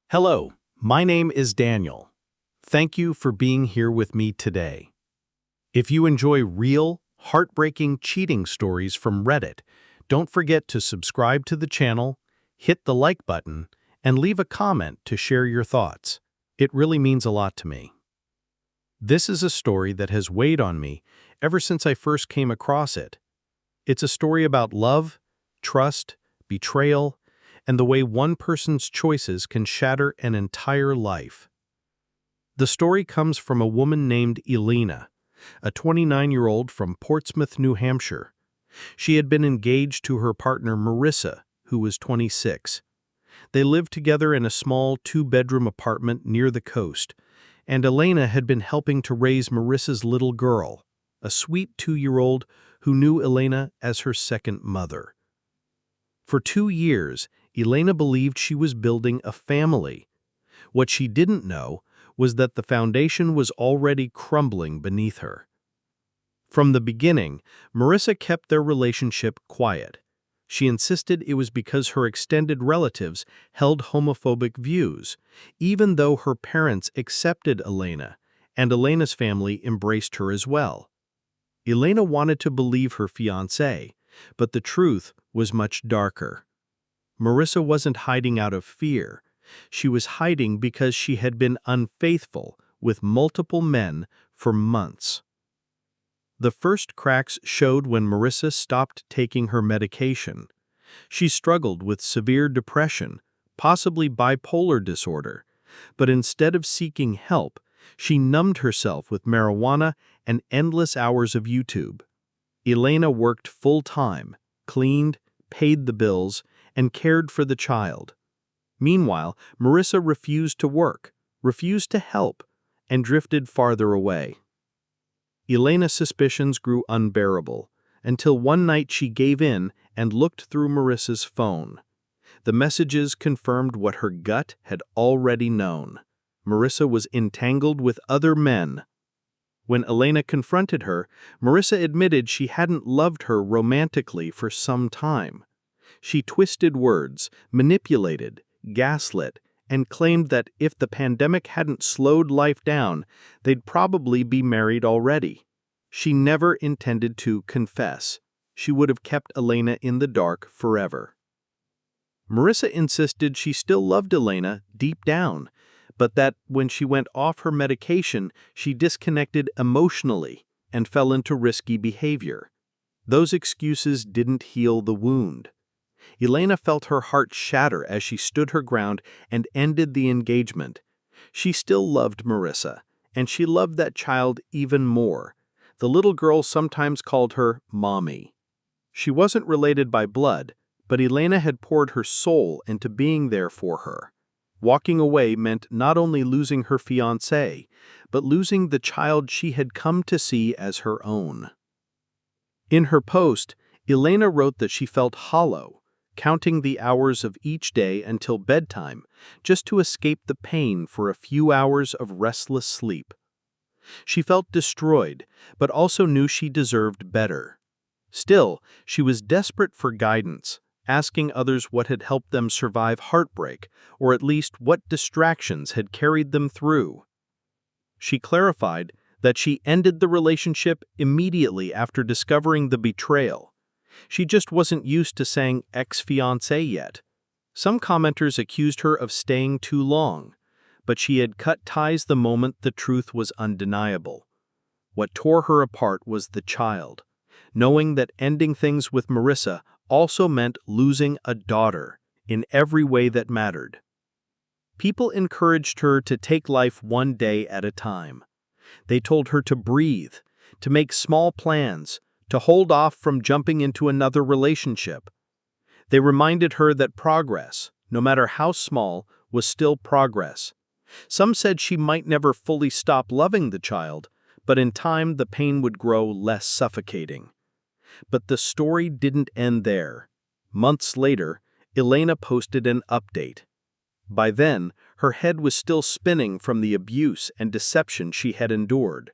Hello, my name is Daniel. Thank you for being here with me today. If you enjoy real, heartbreaking cheating stories from Reddit, don't forget to subscribe to the channel, hit the like button, and leave a comment to share your thoughts. It really means a lot to me. This is a story that has weighed on me ever since I first came across it. It's a story about love, trust, betrayal, and the way one person's choices can shatter an entire life. The story comes from a woman named Elena, a 29-year-old from Portsmouth, New Hampshire. She had been engaged to her partner Marissa, who was 26. They lived together in a small two-bedroom apartment near the coast, and Elena had been helping to raise Marissa's little girl, a sweet 2-year-old who knew Elena as her second mother. For 2 years, Elena believed she was building a family. What she didn't know was that the foundation was already crumbling beneath her. From the beginning, Marissa kept their relationship quiet. She insisted it was because her extended relatives held homophobic views, even though her parents accepted Elena, and Elena's family embraced her as well. Elena wanted to believe her fiancé, but the truth was much darker. Marissa wasn't hiding out of fear. She was hiding because she had been unfaithful with multiple men for months. The first cracks showed when Marissa stopped taking her medication. She struggled with severe depression, possibly bipolar disorder, but instead of seeking help, she numbed herself with marijuana and endless hours of YouTube. Elena worked full-time, cleaned, paid the bills, and cared for the child. Meanwhile, Marissa refused to work, refused to help, and drifted farther away. Elena's suspicions grew unbearable, until one night she gave in and looked through Marissa's phone. The messages confirmed what her gut had already known. Marissa was entangled with other men. When Elena confronted her, Marissa admitted she hadn't loved her romantically for some time. She twisted words, manipulated, gaslit, and claimed that if the pandemic hadn't slowed life down, they'd probably be married already. She never intended to confess. She would have kept Elena in the dark forever. Marissa insisted she still loved Elena deep down, but that when she went off her medication, she disconnected emotionally and fell into risky behavior. Those excuses didn't heal the wound. Elena felt her heart shatter as she stood her ground and ended the engagement. She still loved Marissa, and she loved that child even more. The little girl sometimes called her Mommy. She wasn't related by blood, but Elena had poured her soul into being there for her. Walking away meant not only losing her fiancé, but losing the child she had come to see as her own. In her post, Elena wrote that she felt hollow, counting the hours of each day until bedtime, just to escape the pain for a few hours of restless sleep. She felt destroyed, but also knew she deserved better. Still, she was desperate for guidance, asking others what had helped them survive heartbreak, or at least what distractions had carried them through. She clarified that she ended the relationship immediately after discovering the betrayal. She just wasn't used to saying ex-fiancé yet. Some commenters accused her of staying too long, but she had cut ties the moment the truth was undeniable. What tore her apart was the child, knowing that ending things with Marissa also meant losing a daughter in every way that mattered. People encouraged her to take life one day at a time. They told her to breathe, to make small plans, to hold off from jumping into another relationship. They reminded her that progress, no matter how small, was still progress. Some said she might never fully stop loving the child, but in time the pain would grow less suffocating. But the story didn't end there. Months later, Elena posted an update. By then, her head was still spinning from the abuse and deception she had endured.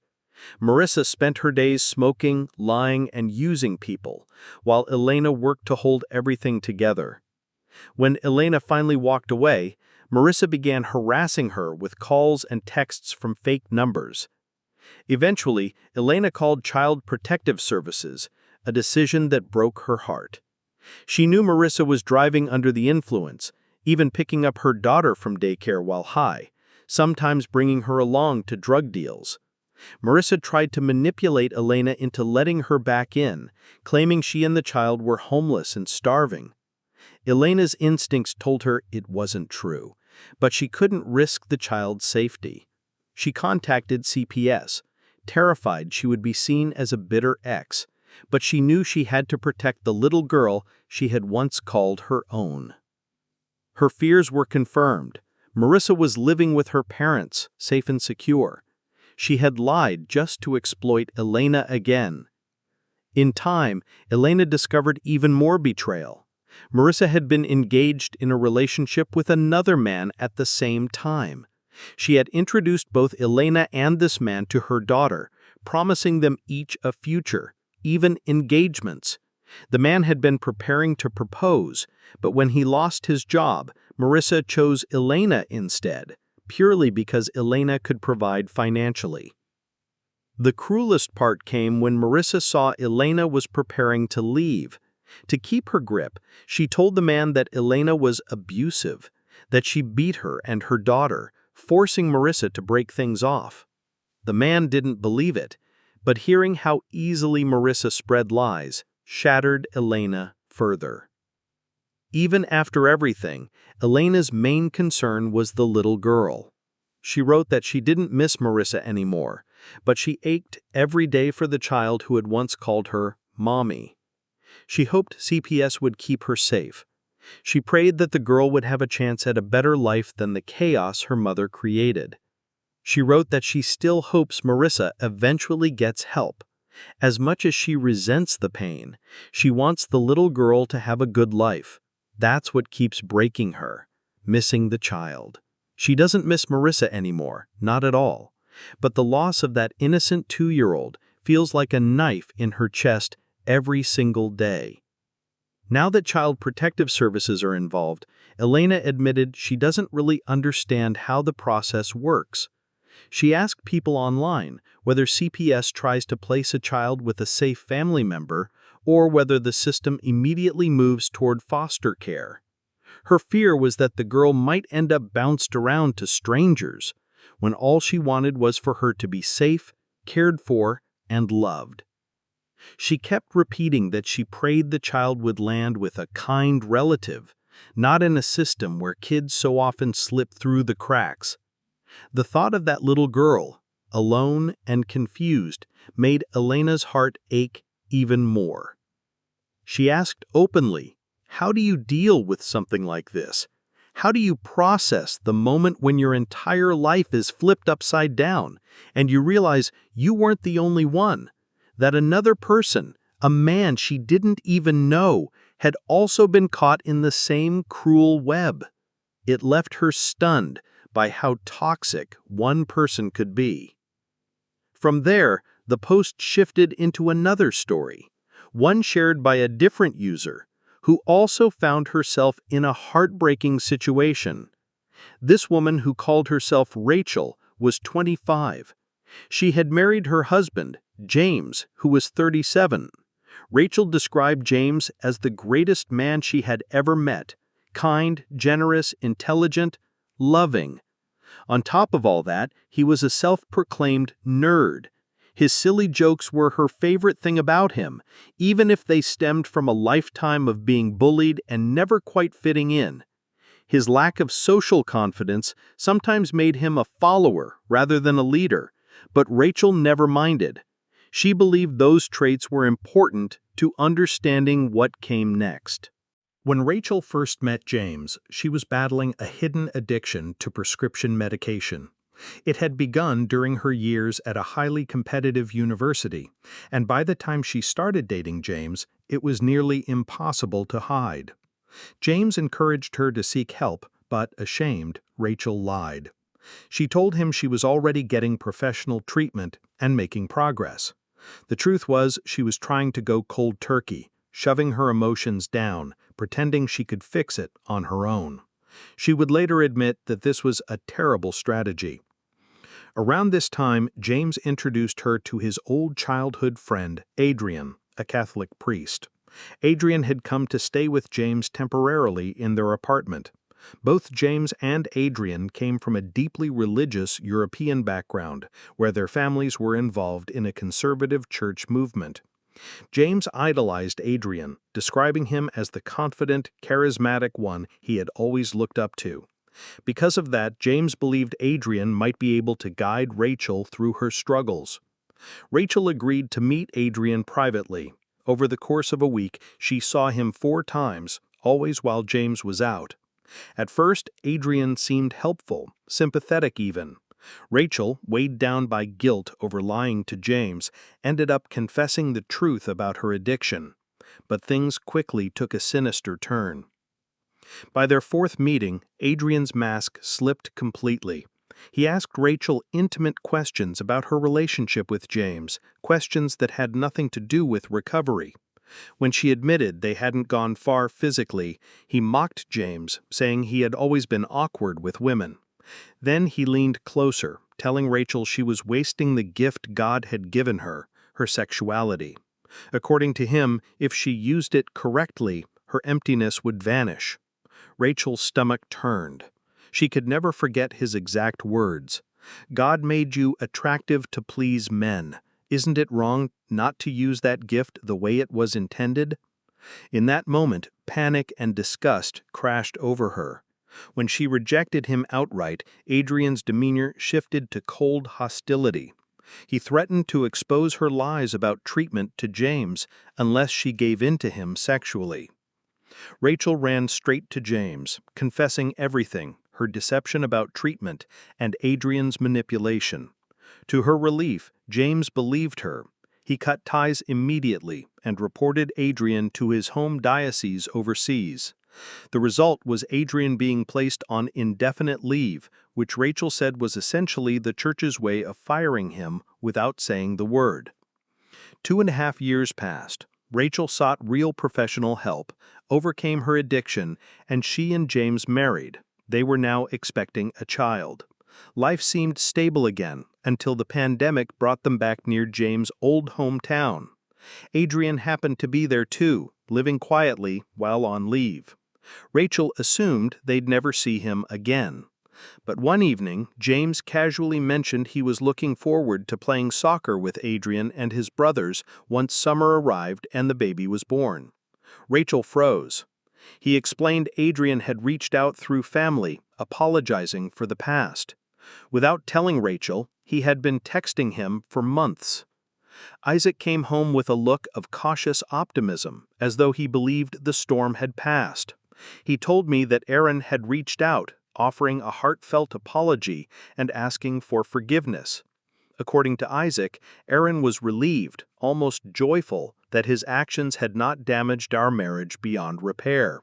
Marissa spent her days smoking, lying, and using people, while Elena worked to hold everything together. When Elena finally walked away, Marissa began harassing her with calls and texts from fake numbers. Eventually, Elena called Child Protective Services, a decision that broke her heart. She knew Marissa was driving under the influence, even picking up her daughter from daycare while high, sometimes bringing her along to drug deals. Marissa tried to manipulate Elena into letting her back in, claiming she and the child were homeless and starving. Elena's instincts told her it wasn't true, but she couldn't risk the child's safety. She contacted CPS, terrified she would be seen as a bitter ex, but she knew she had to protect the little girl she had once called her own. Her fears were confirmed. Marissa was living with her parents, safe and secure. She had lied just to exploit Elena again. In time, Elena discovered even more betrayal. Marissa had been engaged in a relationship with another man at the same time. She had introduced both Elena and this man to her daughter, promising them each a future, even engagements. The man had been preparing to propose, but when he lost his job, Marissa chose Elena instead, purely because Elena could provide financially. The cruelest part came when Marissa saw Elena was preparing to leave. To keep her grip, she told the man that Elena was abusive, that she beat her and her daughter, forcing Marissa to break things off. The man didn't believe it, but hearing how easily Marissa spread lies shattered Elena further. Even after everything, Elena's main concern was the little girl. She wrote that she didn't miss Marissa anymore, but she ached every day for the child who had once called her Mommy. She hoped CPS would keep her safe. She prayed that the girl would have a chance at a better life than the chaos her mother created. She wrote that she still hopes Marissa eventually gets help. As much as she resents the pain, she wants the little girl to have a good life. That's what keeps breaking her, missing the child. She doesn't miss Marissa anymore, not at all. But the loss of that innocent 2-year-old feels like a knife in her chest every single day. Now that Child Protective Services are involved, Elena admitted she doesn't really understand how the process works. She asked people online whether CPS tries to place a child with a safe family member or whether the system immediately moves toward foster care. Her fear was that the girl might end up bounced around to strangers, when all she wanted was for her to be safe, cared for, and loved. She kept repeating that she prayed the child would land with a kind relative, not in a system where kids so often slip through the cracks. The thought of that little girl, alone and confused, made Elena's heart ache even more. She asked openly, "How do you deal with something like this? How do you process the moment when your entire life is flipped upside down and you realize you weren't the only one, that another person, a man she didn't even know, had also been caught in the same cruel web?" It left her stunned by how toxic one person could be. From there, the post shifted into another story, one shared by a different user, who also found herself in a heartbreaking situation. This woman, who called herself Rachel, was 25. She had married her husband, James, who was 37. Rachel described James as the greatest man she had ever met: kind, generous, intelligent, loving. On top of all that, he was a self-proclaimed nerd. His silly jokes were her favorite thing about him, even if they stemmed from a lifetime of being bullied and never quite fitting in. His lack of social confidence sometimes made him a follower rather than a leader, but Rachel never minded. She believed those traits were important to understanding what came next. When Rachel first met James, she was battling a hidden addiction to prescription medication. It had begun during her years at a highly competitive university, and by the time she started dating James, it was nearly impossible to hide. James encouraged her to seek help, but, ashamed, Rachel lied. She told him she was already getting professional treatment and making progress. The truth was, she was trying to go cold turkey, shoving her emotions down, pretending she could fix it on her own. She would later admit that this was a terrible strategy. Around this time, James introduced her to his old childhood friend, Adrian, a Catholic priest. Adrian had come to stay with James temporarily in their apartment. Both James and Adrian came from a deeply religious European background, where their families were involved in a conservative church movement. James idolized Adrian, describing him as the confident, charismatic one he had always looked up to. Because of that, James believed Adrian might be able to guide Rachel through her struggles. Rachel agreed to meet Adrian privately. Over the course of a week, she saw him 4 times, always while James was out. At first, Adrian seemed helpful, sympathetic even. Rachel, weighed down by guilt over lying to James, ended up confessing the truth about her addiction. But things quickly took a sinister turn. By their 4th meeting, Adrian's mask slipped completely. He asked Rachel intimate questions about her relationship with James, questions that had nothing to do with recovery. When she admitted they hadn't gone far physically, he mocked James, saying he had always been awkward with women. Then he leaned closer, telling Rachel she was wasting the gift God had given her, her sexuality. According to him, if she used it correctly, her emptiness would vanish. Rachel's stomach turned. She could never forget his exact words. God made you attractive to please men. Isn't it wrong not to use that gift the way it was intended? In that moment, panic and disgust crashed over her. When she rejected him outright, Adrian's demeanor shifted to cold hostility. He threatened to expose her lies about treatment to James unless she gave in to him sexually. Rachel ran straight to James, confessing everything, her deception about treatment, and Adrian's manipulation. To her relief, James believed her. He cut ties immediately and reported Adrian to his home diocese overseas. The result was Adrian being placed on indefinite leave, which Rachel said was essentially the church's way of firing him without saying the word. 2.5 years passed. Rachel sought real professional help, overcame her addiction, and she and James married. They were now expecting a child. Life seemed stable again until the pandemic brought them back near James' old hometown. Adrian happened to be there too, living quietly while on leave. Rachel assumed they'd never see him again. But one evening, James casually mentioned he was looking forward to playing soccer with Adrian and his brothers once summer arrived and the baby was born. Rachel froze. He explained Adrian had reached out through family, apologizing for the past. Without telling Rachel, he had been texting him for months. Isaac came home with a look of cautious optimism, as though he believed the storm had passed. He told me that Aaron had reached out, offering a heartfelt apology and asking for forgiveness. According to Isaac, Aaron was relieved, almost joyful, that his actions had not damaged our marriage beyond repair.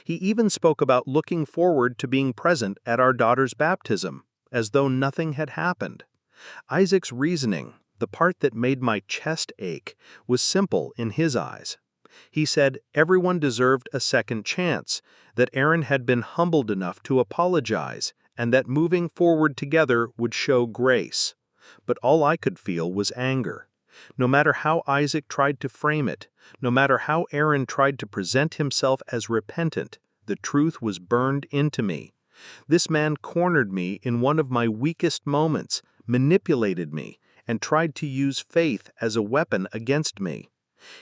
He even spoke about looking forward to being present at our daughter's baptism, as though nothing had happened. Isaac's reasoning, the part that made my chest ache, was simple in his eyes. He said everyone deserved a second chance, that Aaron had been humbled enough to apologize, and that moving forward together would show grace. But all I could feel was anger. No matter how Isaac tried to frame it, no matter how Aaron tried to present himself as repentant, the truth was burned into me. This man cornered me in one of my weakest moments, manipulated me, and tried to use faith as a weapon against me.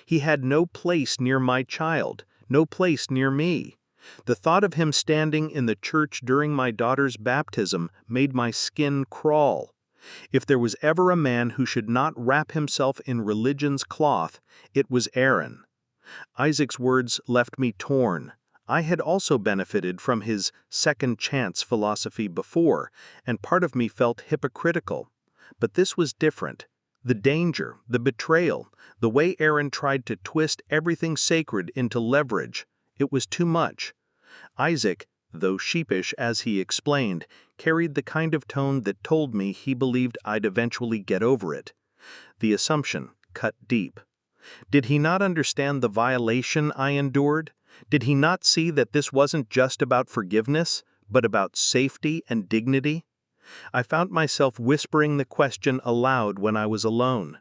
He had no place near my child, no place near me. The thought of him standing in the church during my daughter's baptism made my skin crawl. If there was ever a man who should not wrap himself in religion's cloth, it was Aaron. Isaac's words left me torn. I had also benefited from his second chance philosophy before, and part of me felt hypocritical. But this was different. The danger, the betrayal, the way Aaron tried to twist everything sacred into leverage, it was too much. Isaac, though sheepish as he explained, carried the kind of tone that told me he believed I'd eventually get over it. The assumption cut deep. Did he not understand the violation I endured? Did he not see that this wasn't just about forgiveness, but about safety and dignity? I found myself whispering the question aloud when I was alone.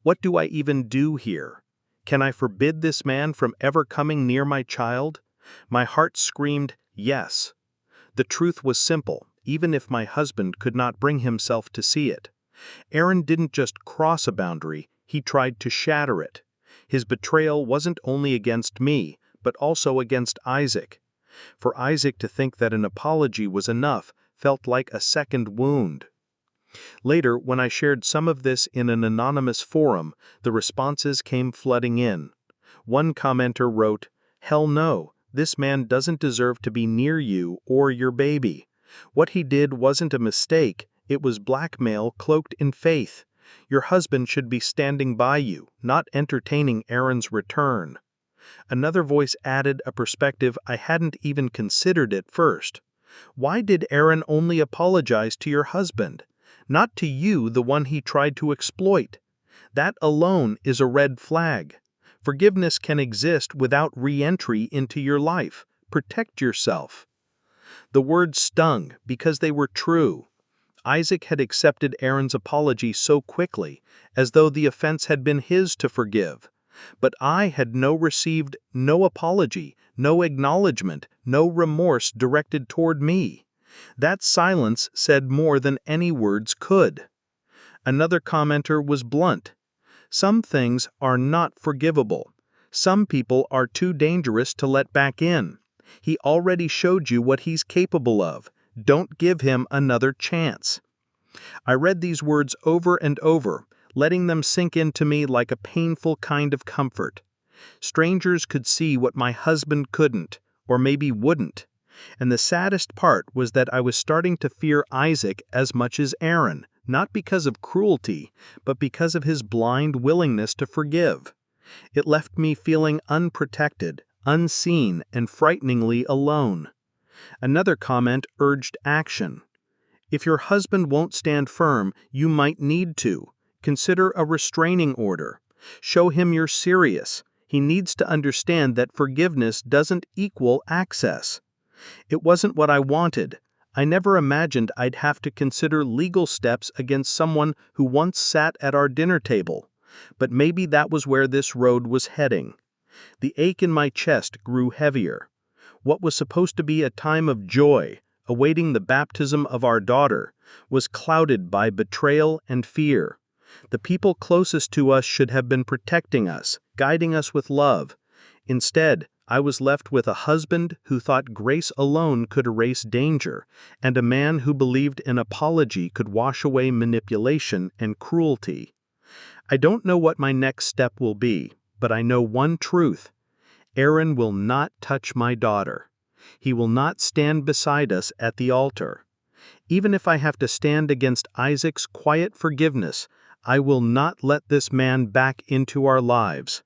What do I even do here? Can I forbid this man from ever coming near my child? My heart screamed, yes. The truth was simple, even if my husband could not bring himself to see it. Aaron didn't just cross a boundary, he tried to shatter it. His betrayal wasn't only against me, but also against Isaac. For Isaac to think that an apology was enough felt like a second wound. Later, when I shared some of this in an anonymous forum, the responses came flooding in. One commenter wrote, "Hell no, this man doesn't deserve to be near you or your baby. What he did wasn't a mistake, it was blackmail cloaked in faith. Your husband should be standing by you, not entertaining Aaron's return." Another voice added a perspective I hadn't even considered at first. Why did Aaron only apologize to your husband? Not to you, the one he tried to exploit. That alone is a red flag. Forgiveness can exist without re-entry into your life. Protect yourself. The words stung because they were true. Isaac had accepted Aaron's apology so quickly, as though the offense had been his to forgive. But I had received no apology, no acknowledgement, no remorse directed toward me. That silence said more than any words could. Another commenter was blunt. Some things are not forgivable. Some people are too dangerous to let back in. He already showed you what he's capable of. Don't give him another chance. I read these words over and over, letting them sink into me like a painful kind of comfort. Strangers could see what my husband couldn't, or maybe wouldn't. And the saddest part was that I was starting to fear Isaac as much as Aaron, not because of cruelty, but because of his blind willingness to forgive. It left me feeling unprotected, unseen, and frighteningly alone. Another comment urged action. If your husband won't stand firm, you might need to. Consider a restraining order. Show him you're serious. He needs to understand that forgiveness doesn't equal access. It wasn't what I wanted. I never imagined I'd have to consider legal steps against someone who once sat at our dinner table. But maybe that was where this road was heading. The ache in my chest grew heavier. What was supposed to be a time of joy, awaiting the baptism of our daughter, was clouded by betrayal and fear. The people closest to us should have been protecting us, guiding us with love. Instead, I was left with a husband who thought grace alone could erase danger, and a man who believed an apology could wash away manipulation and cruelty. I don't know what my next step will be, but I know one truth. Aaron will not touch my daughter. He will not stand beside us at the altar. Even if I have to stand against Isaac's quiet forgiveness, I will not let this man back into our lives.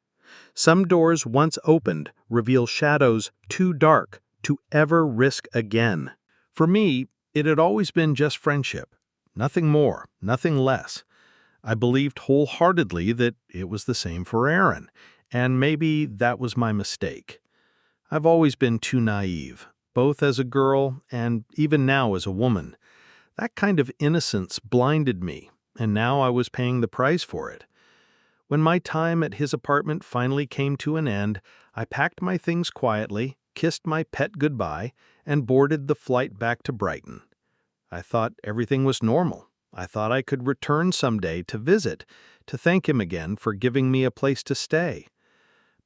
Some doors once opened reveal shadows too dark to ever risk again. For me, it had always been just friendship. Nothing more, nothing less. I believed wholeheartedly that it was the same for Aaron, and maybe that was my mistake. I've always been too naive, both as a girl and even now as a woman. That kind of innocence blinded me, and now I was paying the price for it. When my time at his apartment finally came to an end, I packed my things quietly, kissed my pet goodbye, and boarded the flight back to Brighton. I thought everything was normal. I thought I could return someday to visit, to thank him again for giving me a place to stay.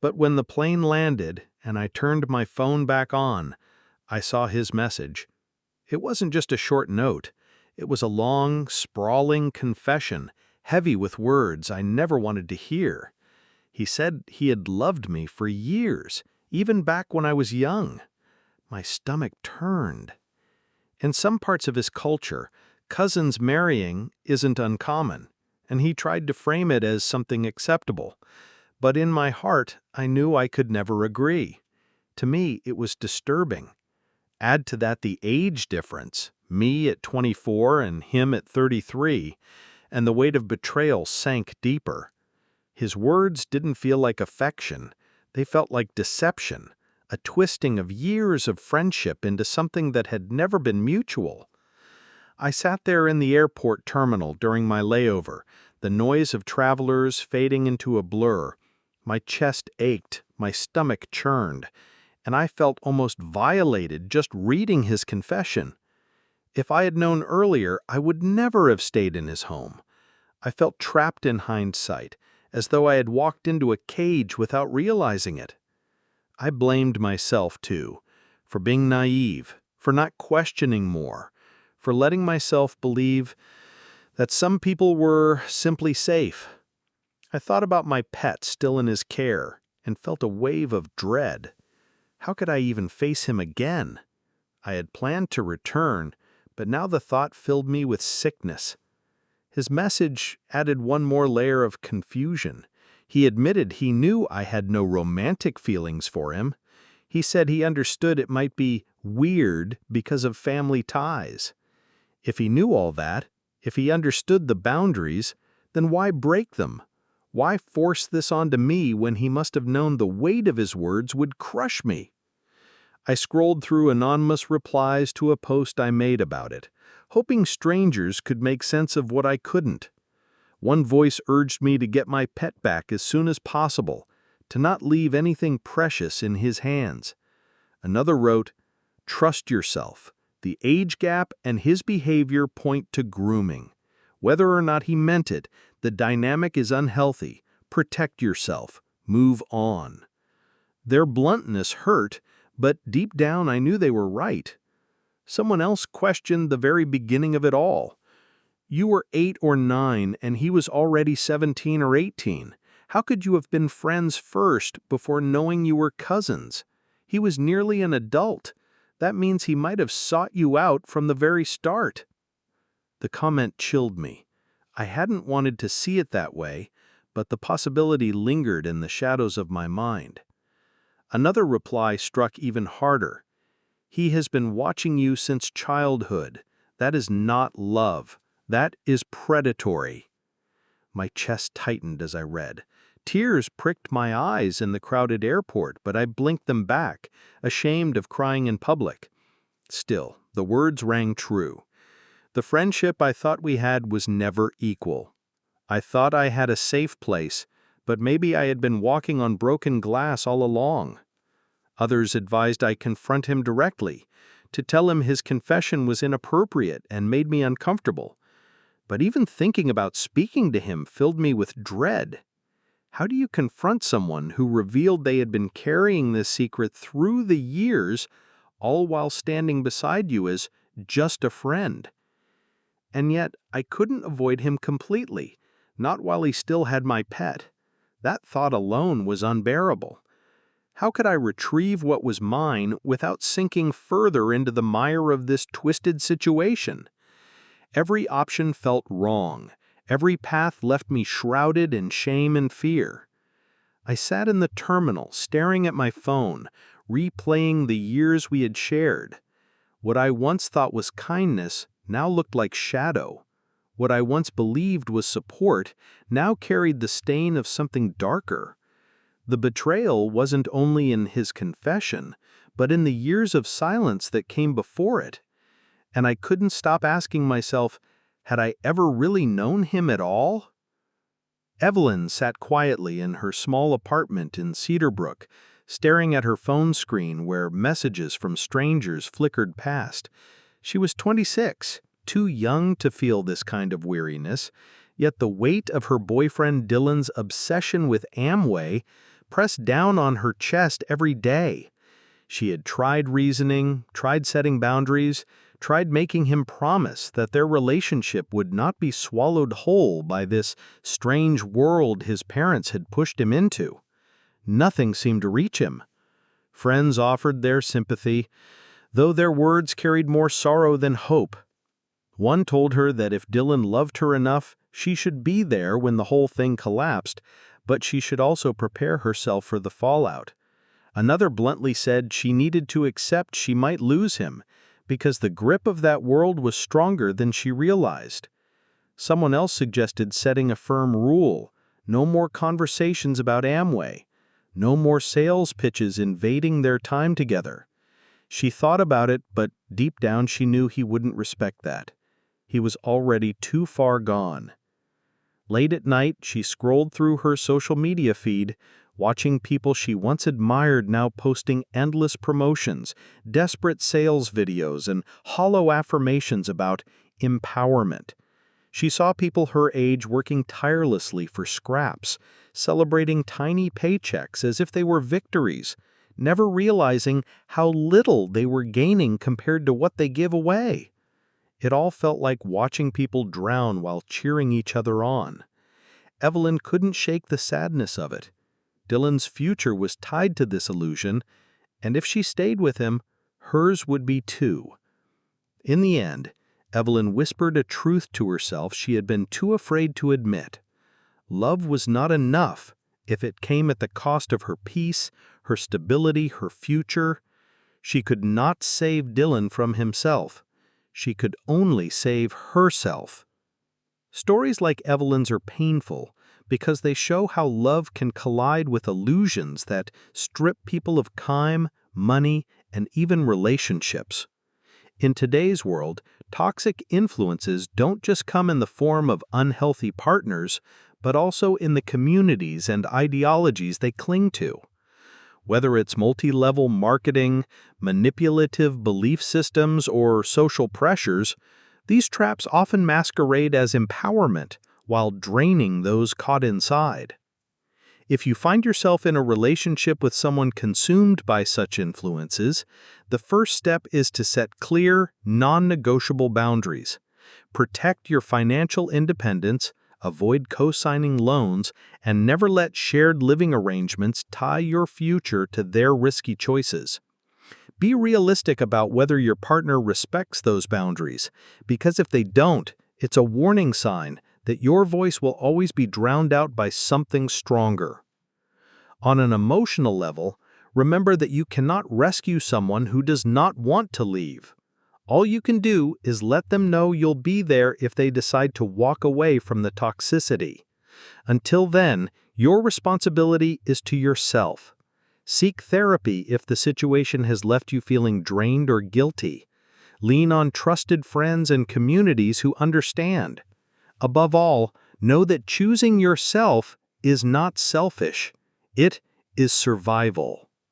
But when the plane landed and I turned my phone back on, I saw his message. It wasn't just a short note. It was a long, sprawling confession, heavy with words I never wanted to hear. He said he had loved me for years, even back when I was young. My stomach turned. In some parts of his culture, cousins marrying isn't uncommon, and he tried to frame it as something acceptable. But in my heart, I knew I could never agree. To me, it was disturbing. Add to that the age difference, me at 24 and him at 33, and the weight of betrayal sank deeper. His words didn't feel like affection. They felt like deception, a twisting of years of friendship into something that had never been mutual. I sat there in the airport terminal during my layover, the noise of travelers fading into a blur. My chest ached, my stomach churned, and I felt almost violated just reading his confession. If I had known earlier, I would never have stayed in his home. I felt trapped in hindsight, as though I had walked into a cage without realizing it. I blamed myself, too, for being naive, for not questioning more, for letting myself believe that some people were simply safe. I thought about my pet still in his care and felt a wave of dread. How could I even face him again? I had planned to return, but now the thought filled me with sickness. His message added one more layer of confusion. He admitted he knew I had no romantic feelings for him. He said he understood it might be weird because of family ties. If he knew all that, if he understood the boundaries, then why break them? Why force this onto me when he must have known the weight of his words would crush me? I scrolled through anonymous replies to a post I made about it, hoping strangers could make sense of what I couldn't. One voice urged me to get my pet back as soon as possible, to not leave anything precious in his hands. Another wrote, "Trust yourself. The age gap and his behavior point to grooming. Whether or not he meant it, the dynamic is unhealthy. Protect yourself. Move on." Their bluntness hurt, but deep down I knew they were right. Someone else questioned the very beginning of it all. "You were 8 or 9 and he was already 17 or 18. How could you have been friends first before knowing you were cousins? He was nearly an adult. That means he might have sought you out from the very start." The comment chilled me. I hadn't wanted to see it that way, but the possibility lingered in the shadows of my mind. Another reply struck even harder. "He has been watching you since childhood. That is not love. That is predatory." My chest tightened as I read. Tears pricked my eyes in the crowded airport, but I blinked them back, ashamed of crying in public. Still, the words rang true. The friendship I thought we had was never equal. I thought I had a safe place, but maybe I had been walking on broken glass all along. Others advised I confront him directly, to tell him his confession was inappropriate and made me uncomfortable. But even thinking about speaking to him filled me with dread. How do you confront someone who revealed they had been carrying this secret through the years, all while standing beside you as just a friend? And yet, I couldn't avoid him completely, not while he still had my pet. That thought alone was unbearable. How could I retrieve what was mine without sinking further into the mire of this twisted situation? Every option felt wrong. Every path left me shrouded in shame and fear. I sat in the terminal, staring at my phone, replaying the years we had shared. What I once thought was kindness now looked like shadow. What I once believed was support now carried the stain of something darker. The betrayal wasn't only in his confession, but in the years of silence that came before it. And I couldn't stop asking myself, had I ever really known him at all? Evelyn sat quietly in her small apartment in Cedarbrook, staring at her phone screen where messages from strangers flickered past. She was 26, too young to feel this kind of weariness, yet the weight of her boyfriend Dylan's obsession with Amway pressed down on her chest every day. She had tried reasoning, tried setting boundaries, tried making him promise that their relationship would not be swallowed whole by this strange world his parents had pushed him into. Nothing seemed to reach him. Friends offered their sympathy, though their words carried more sorrow than hope. One told her that if Dylan loved her enough, she should be there when the whole thing collapsed, but she should also prepare herself for the fallout. Another bluntly said she needed to accept she might lose him, because the grip of that world was stronger than she realized. Someone else suggested setting a firm rule: no more conversations about Amway, No more sales pitches invading their time together. She thought about it, but deep down she knew he wouldn't respect that. He was already too far gone. Late at night, she scrolled through her social media feed, watching people she once admired now posting endless promotions, desperate sales videos, and hollow affirmations about empowerment. She saw people her age working tirelessly for scraps, celebrating tiny paychecks as if they were victories, never realizing how little they were gaining compared to what they give away. It all felt like watching people drown while cheering each other on. Evelyn couldn't shake the sadness of it. Dylan's future was tied to this illusion, and if she stayed with him, hers would be too. In the end, Evelyn whispered a truth to herself she had been too afraid to admit. Love was not enough if it came at the cost of her peace, her stability, her future. She could not save Dylan from himself. She could only save herself. Stories like Evelyn's are painful because they show how love can collide with illusions that strip people of time, money, and even relationships. In today's world, toxic influences don't just come in the form of unhealthy partners, but also in the communities and ideologies they cling to. Whether it's multi-level marketing, manipulative belief systems, or social pressures, these traps often masquerade as empowerment while draining those caught inside. If you find yourself in a relationship with someone consumed by such influences, the first step is to set clear, non-negotiable boundaries. Protect your financial independence, avoid co-signing loans, and never let shared living arrangements tie your future to their risky choices. Be realistic about whether your partner respects those boundaries, because if they don't, it's a warning sign that your voice will always be drowned out by something stronger. On an emotional level, remember that you cannot rescue someone who does not want to leave. All you can do is let them know you'll be there if they decide to walk away from the toxicity. Until then, your responsibility is to yourself. Seek therapy if the situation has left you feeling drained or guilty. Lean on trusted friends and communities who understand. Above all, know that choosing yourself is not selfish. It is survival.